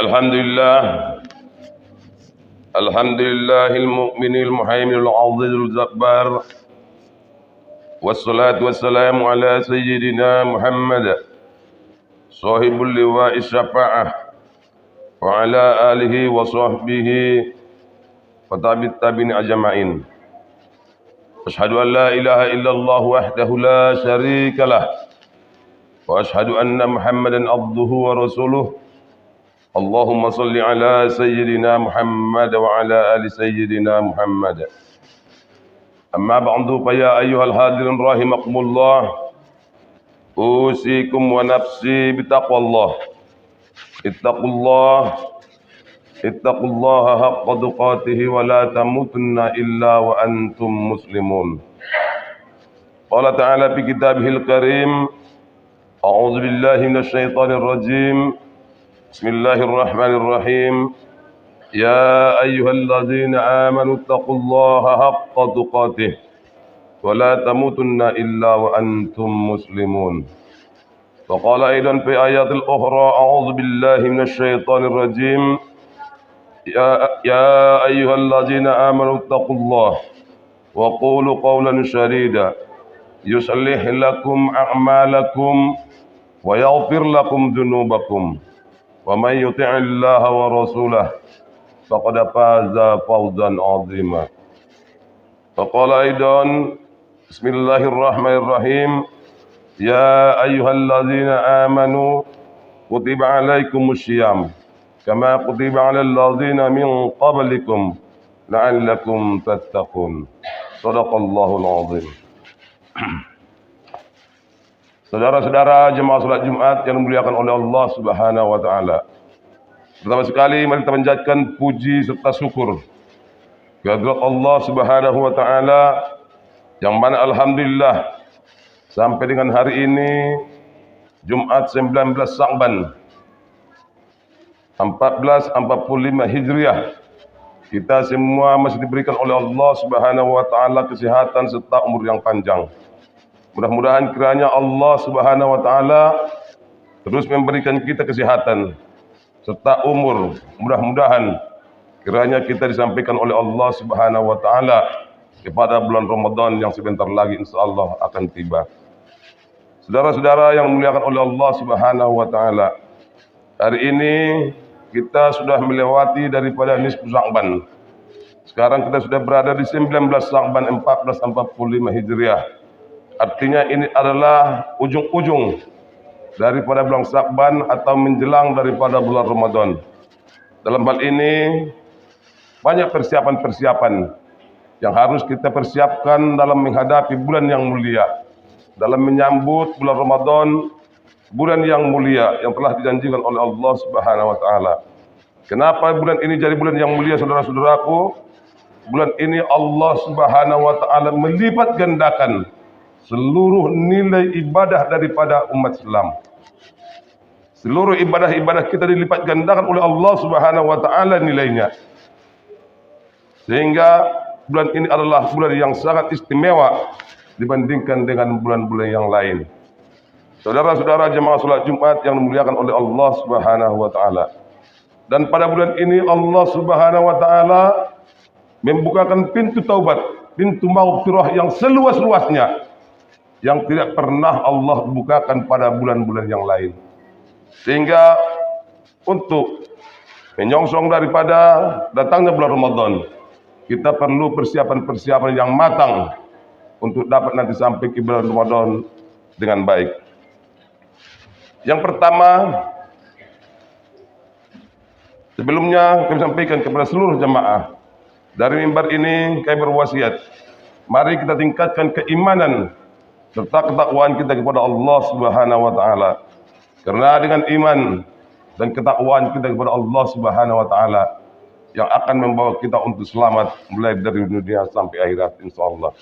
Alhamdulillah, Alhamdulillahil mu'minil muhaiminil azizul zabbar. Wassalatu wassalamu ala sayyidina Muhammad sahibul liwa'is syafa'ah wa ala alihi wa sahbihi wa tabi'it tabi'in ajma'in. Asyhadu an la ilaha illallah wahdahu la syarikalah wa asyhadu anna Muhammadan abduhu wa rasuluh. Allahumma salli ala sayyidina Muhammad wa ala ali sayyidina Muhammad. Amma ba'du fa ya ayyuhal hadirin rahimakumullah. Usikum wa nafsi bitaqwallah. Ittaqullaha haqqa tuqatih wa la tamutunna illa wa antum muslimun. Qala ta'ala fi kitabihil karim. A'udzu billahi minasy syaithanir rajim. Bismillahirrahmanirrahim. Ya ayyuhalladzina amanu taqullaha haqqa tuqatih wa la tamutunna illa wa antum muslimun. Wa qala aidan fi ayatil ukhra a'udzu billahi minasy syaithanir rajim. Ya ayyuhalladzina amanu taqullaha wa qulu qawlan sadida yuslih lakum a'malakum wa yaghfir lakum dhunubakum. Wa man yuti'illaha wa rasulahu faqad faza fawzan 'azima. Wa qala aidan bismillahirrahmanirrahim. Ya ayyuhalladzina amanu kutiba 'alaikumus syiyam kama kutiba 'alal ladzina min qablikum la'allakum tattaqun. Shadaqallahul 'azim. Saudara-saudara jemaah salat Jumat yang dimuliakan oleh Allah Subhanahu wa taala. Pertama sekali mari kita panjatkan puji serta syukur kehadirat Allah Subhanahu wa taala yang mana alhamdulillah sampai dengan hari ini Jumat 19 Sya'ban 1445 Hijriah kita semua masih diberikan oleh Allah Subhanahu wa taala kesehatan serta umur yang panjang. Mudah-mudahan kiranya Allah Subhanahu wa taala terus memberikan kita kesehatan serta umur. Mudah-mudahan kiranya kita disampaikan oleh Allah Subhanahu wa taala kepada bulan Ramadan yang sebentar lagi insyaallah akan tiba. Saudara-saudara yang dimuliakan oleh Allah Subhanahu wa taala, hari ini kita sudah melewati daripada nisfu Sya'ban. Sekarang kita sudah berada di 19 Sya'ban 1445 Hijriah. Artinya ini adalah ujung-ujung daripada bulan Sya'ban atau menjelang daripada bulan Ramadan. Dalam hal ini banyak persiapan-persiapan yang harus kita persiapkan dalam menghadapi bulan yang mulia, dalam menyambut bulan Ramadan, bulan yang mulia yang telah dijanjikan oleh Allah Subhanahu wa taala. Kenapa bulan ini jadi bulan yang mulia, saudara-saudaraku? Bulan ini Allah Subhanahu wa taala melipat gandakan seluruh nilai ibadah daripada umat Islam. Seluruh ibadah-ibadah kita dilipat gandakan oleh Allah Subhanahu wa taala nilainya. Sehingga bulan ini adalah bulan yang sangat istimewa dibandingkan dengan bulan-bulan yang lain. Saudara-saudara jemaah salat Jumat yang dimuliakan oleh Allah Subhanahu wa taala. Dan pada bulan ini Allah Subhanahu wa taala membukakan pintu taubat, pintu maghfirah yang seluas-luasnya yang tidak pernah Allah bukakan pada bulan-bulan yang lain. Sehingga untuk menyongsong daripada datangnya bulan Ramadan, kita perlu persiapan-persiapan yang matang untuk dapat nanti sampai ke bulan Ramadan dengan baik. Yang pertama, sebelumnya kami sampaikan kepada seluruh jemaah, dari mimbar ini kami berwasiat, mari kita tingkatkan keimanan serta ketakwaan kita kepada Allah Subhanahu wa taala. Karena dengan iman dan ketakwaan kita kepada Allah Subhanahu wa taala yang akan membawa kita untuk selamat mulai dari dunia sampai akhirat insyaallah.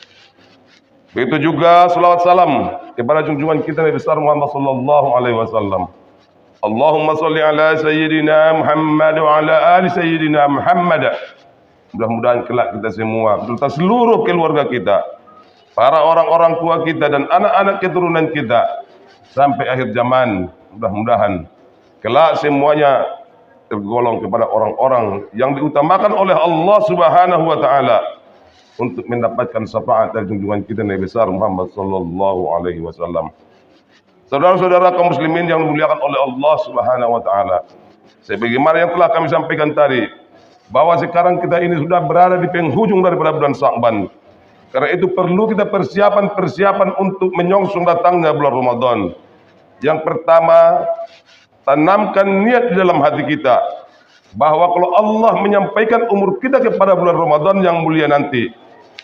Begitu juga salawat salam kepada junjungan kita Nabi besar Muhammad sallallahu alaihi wasallam. Allahumma shalli ala sayyidina Muhammad wa ala ali sayyidina Muhammad. Mudah-mudahan kelak kita semua beserta seluruh keluarga kita, para orang-orang tua kita dan anak-anak keturunan kita sampai akhir zaman, mudah-mudahan kelak semuanya tergolong kepada orang-orang yang diutamakan oleh Allah Subhanahu wa taala untuk mendapatkan syafaat dari junjungan kita Nabi besar Muhammad sallallahu alaihi wasallam. Saudara-saudara kaum muslimin yang dimuliakan oleh Allah Subhanahu wa taala. Sebagaimana yang telah kami sampaikan tadi, bahwa sekarang kita ini sudah berada di penghujung daripada bulan Sya'ban. Karena itu perlu kita persiapan untuk menyongsong datangnya bulan Ramadan. Yang pertama, tanamkan niat di dalam hati kita bahwa kalau Allah menyampaikan umur kita kepada bulan Ramadan yang mulia nanti,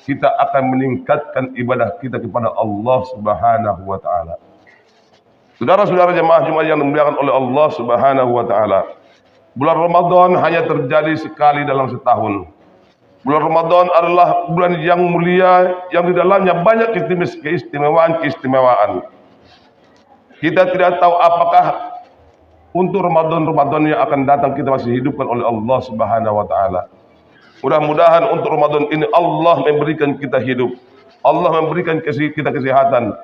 kita akan meningkatkan ibadah kita kepada Allah Subhanahu wa taala. Saudara-saudara jemaah Jumat yang dimuliakan oleh Allah Subhanahu wa taala, bulan Ramadan hanya terjadi sekali dalam setahun. Bulan Ramadan adalah bulan yang mulia yang di dalamnya banyak keistimewaan. Kita tidak tahu apakah untuk Ramadan yang akan datang kita masih hidupkan oleh Allah Subhanahu wa taala. Mudah-mudahan untuk Ramadan ini Allah memberikan kita hidup. Allah memberikan kita kesehatan.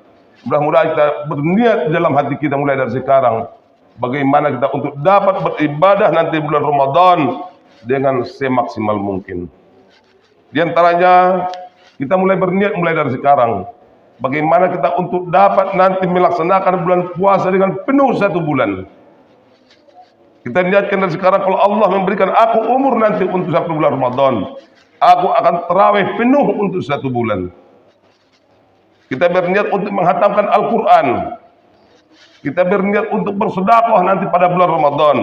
Mudah-mudahan kita berniat dalam hati kita mulai dari sekarang bagaimana kita untuk dapat beribadah nanti bulan Ramadan dengan semaksimal mungkin. Di antaranya kita mulai berniat mulai dari sekarang bagaimana kita untuk dapat nanti melaksanakan bulan puasa dengan penuh 1 bulan. Kita niatkan dari sekarang, kalau Allah memberikan aku umur nanti untuk 1 bulan Ramadan, aku akan tarawih penuh untuk 1 bulan. Kita berniat untuk menghatamkan Al-Quran. Kita berniat untuk bersedekah nanti pada bulan Ramadan.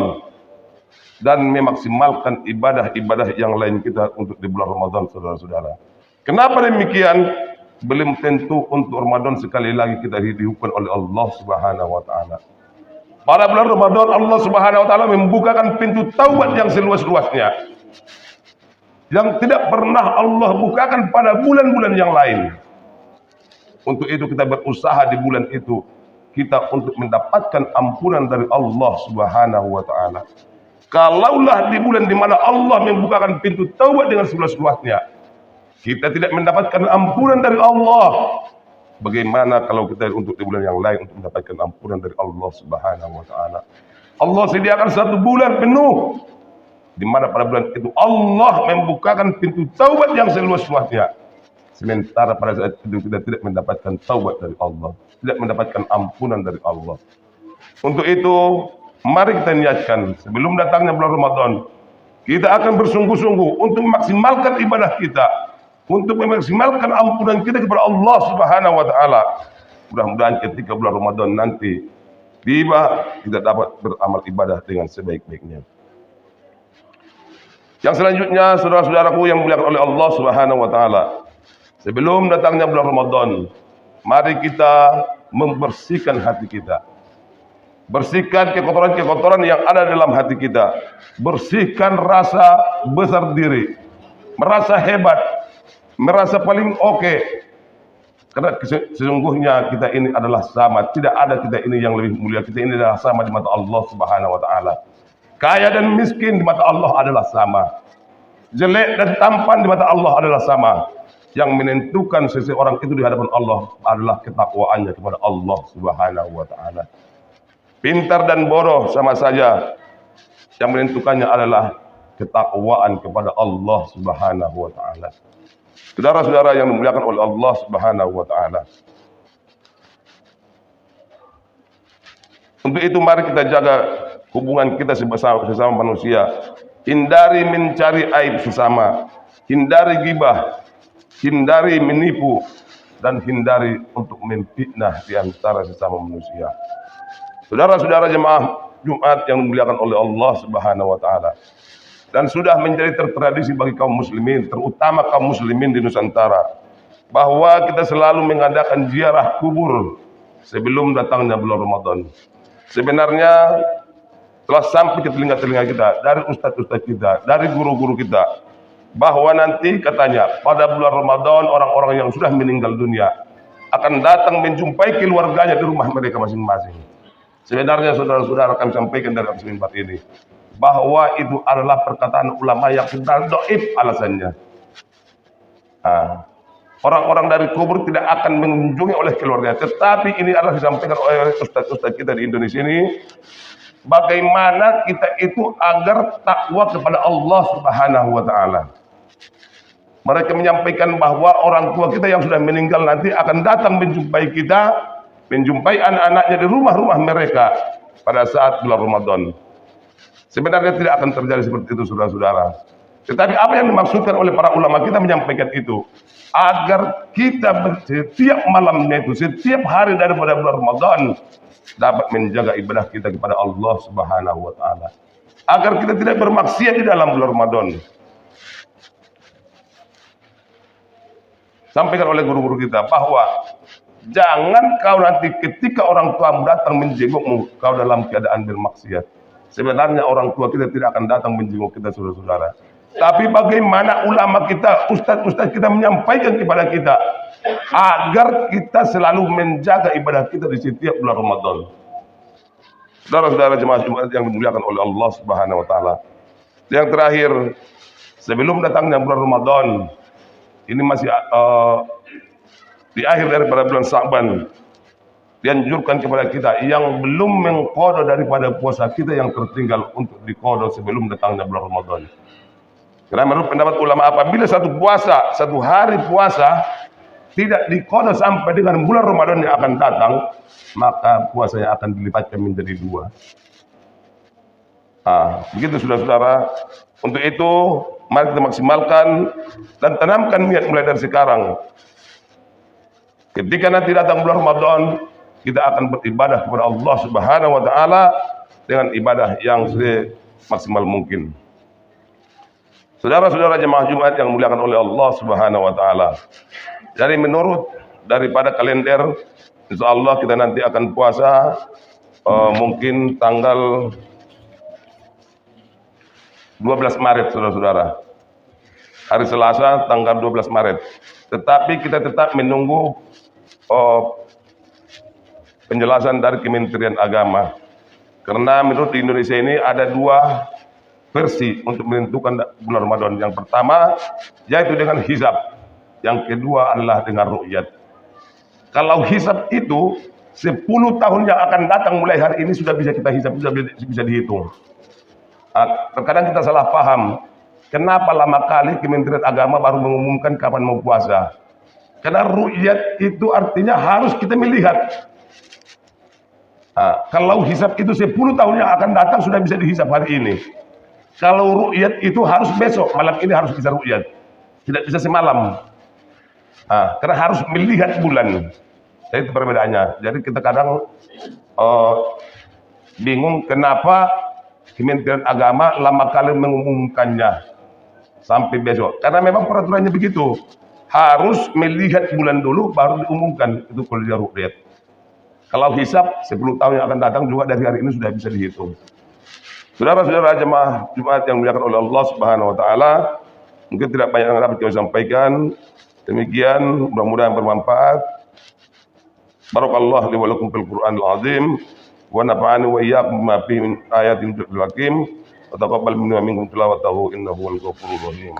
Dan memaksimalkan ibadah-ibadah yang lain kita untuk di bulan Ramadan, saudara-saudara. Kenapa demikian? Belum tentu untuk Ramadan sekali lagi kita dihidupkan oleh Allah Subhanahu wa taala. Pada bulan Ramadan Allah Subhanahu wa taala membukakan pintu taubat yang seluas-luasnya, yang tidak pernah Allah bukakan pada bulan-bulan yang lain. Untuk itu kita berusaha di bulan itu kita untuk mendapatkan ampunan dari Allah Subhanahu wa taala. Kalaulah di bulan di mana Allah membukakan pintu taubat dengan seluas-luasnya, kita tidak mendapatkan ampunan dari Allah, bagaimana kalau kita untuk di bulan yang lain untuk mendapatkan ampunan dari Allah Subhanahu wa taala? Allah sediakan 1 bulan penuh di mana pada bulan itu Allah membukakan pintu taubat yang seluas-luasnya. Sementara pada saat itu kita tidak mendapatkan taubat dari Allah, tidak mendapatkan ampunan dari Allah. Untuk itu, mari kita niatkan sebelum datangnya bulan Ramadan, kita akan bersungguh-sungguh untuk memaksimalkan ibadah kita, untuk memaksimalkan ampunan kita kepada Allah Subhanahu wa taala. Mudah-mudahan ketika bulan Ramadan nanti tiba, kita dapat beramal ibadah dengan sebaik-baiknya. Yang selanjutnya, saudara-saudaraku yang dimuliakan oleh Allah Subhanahu wa taala, sebelum datangnya bulan Ramadan, mari kita membersihkan hati kita. Bersihkan kekotoran-kekotoran yang ada dalam hati kita. Bersihkan rasa besar diri, merasa hebat, merasa paling oke. Karena sesungguhnya kita ini adalah sama. Tidak ada kita ini yang lebih mulia. Kita ini adalah sama di mata Allah Subhanahu wa taala. Kaya dan miskin di mata Allah adalah sama. Jelek dan tampan di mata Allah adalah sama. Yang menentukan seseorang itu di hadapan Allah adalah ketakwaannya kepada Allah Subhanahu wa taala. Pintar dan bodoh sama saja. Yang menentukannya adalah ketakwaan kepada Allah Subhanahu wa taala. Saudara-saudara yang dimuliakan oleh Allah Subhanahu wa taala. Untuk itu mari kita jaga hubungan kita sesama manusia. Hindari mencari aib sesama, hindari ghibah, hindari menipu, dan hindari untuk memfitnah di antara sesama manusia. Saudara-saudara jemaah Jumat yang dimuliakan oleh Allah Subhanahu wa taala, dan sudah menjadi tertradisi bagi kaum muslimin, terutama kaum muslimin di Nusantara, bahwa kita selalu mengadakan ziarah kubur sebelum datangnya bulan Ramadan. Sebenarnya telah sampai ke telinga-telinga kita dari ustaz-ustaz kita, dari guru-guru kita, bahwa nanti katanya pada bulan Ramadan orang-orang yang sudah meninggal dunia akan datang menjumpai keluarganya di rumah mereka masing-masing. Sebenarnya saudara-saudara kami sampaikan dari atas mimbar ini bahwa itu adalah perkataan ulama yang sudah dhaif alasannya. Orang-orang dari kubur tidak akan mengunjungi oleh keluarga, tetapi ini adalah disampaikan oleh ustaz-ustaz kita di Indonesia ini bagaimana kita itu agar takwa kepada Allah Subhanahu wa taala. Mereka menyampaikan bahwa orang tua kita yang sudah meninggal nanti akan datang menjumpai kita, menjumpai anak-anaknya di rumah-rumah mereka pada saat bulan Ramadan. Sebenarnya tidak akan terjadi seperti itu, saudara-saudara. Tetapi apa yang dimaksudkan oleh para ulama kita menyampaikan itu, agar kita setiap malamnya itu, setiap hari daripada bulan Ramadan dapat menjaga ibadah kita kepada Allah Subhanahu wa taala. Agar kita tidak bermaksiat di dalam bulan Ramadan. Sampaikan oleh guru-guru kita bahwa jangan kau nanti ketika orang tuamu datang menjengukmu, kau dalam keadaan bermaksiat. Sebenarnya orang tua kita tidak akan datang menjenguk kita, saudara-saudara. Tapi bagaimana ulama kita, ustaz-ustaz kita menyampaikan kepada kita agar kita selalu menjaga ibadah kita di setiap bulan Ramadan. Saudara-saudara jemaah Jumat yang dimuliakan oleh Allah Subhanahu wa taala. Yang terakhir, sebelum datangnya bulan Ramadan, ini masih di akhir daripada bulan Sa'ban, dianjurkan kepada kita yang belum mengqada daripada puasa kita yang tertinggal untuk diqada sebelum datangnya bulan Ramadan. Karena menurut pendapat ulama, apabila satu hari puasa tidak diqada sampai dengan bulan Ramadan yang akan datang, maka puasanya akan dilipatkan menjadi 2. Begitu saudara-saudara. Untuk itu mari kita maksimalkan dan tanamkan niat mulai dari sekarang. Ketika nanti datang bulan Ramadan, kita akan beribadah kepada Allah Subhanahu wa taala dengan ibadah yang semaksimal mungkin. Saudara-saudara jemaah Jumat yang dimuliakan oleh Allah Subhanahu wa taala. Jadi menurut daripada kalender, insyaallah kita nanti akan puasa mungkin tanggal 12 Maret, saudara-saudara. Hari Selasa tanggal 12 Maret. Tetapi kita tetap menunggu penjelasan dari Kementerian Agama. Karena menurut di Indonesia ini ada 2 versi untuk menentukan bulan Ramadan. Yang pertama yaitu dengan hisab. Yang kedua adalah dengan ru'yat. Kalau hisab itu 10 tahun yang akan datang mulai hari ini sudah bisa kita hisab, sudah bisa dihitung. Terkadang kita salah paham. Kenapa lama kali Kementerian Agama baru mengumumkan kapan mau puasa? Karena ru'yat itu artinya harus kita melihat. Kalau hisab itu 10 tahun yang akan datang sudah bisa dihisab hari ini. Kalau ru'yat itu harus besok, malam ini harus bisa ru'yat. Tidak bisa semalam. Karena harus melihat bulan. Jadi itu perbedaannya. Jadi kita kadang bingung kenapa Kementerian Agama lama kali mengumumkannya sampai besok. Karena memang peraturannya begitu. Harus melihat bulan dulu baru diumumkan. Itu kalau dia ru'yat. Kalau hisab 10 tahun yang akan datang juga dari hari ini sudah bisa dihitung. Saudara-saudara jemaah Jumat yang dimuliakan oleh Allah Subhanahu wa taala, mungkin tidak banyak yang dapat kami sampaikan. Demikian, mudah-mudahan bermanfaat. Barakallahu li wa lakum fil Qur'anil azim wa nafa'ani wa iyyakum bima fihi min ayatin wa taqabbal minni wa minkum tilawatahu innahu wal ghafurur rahim.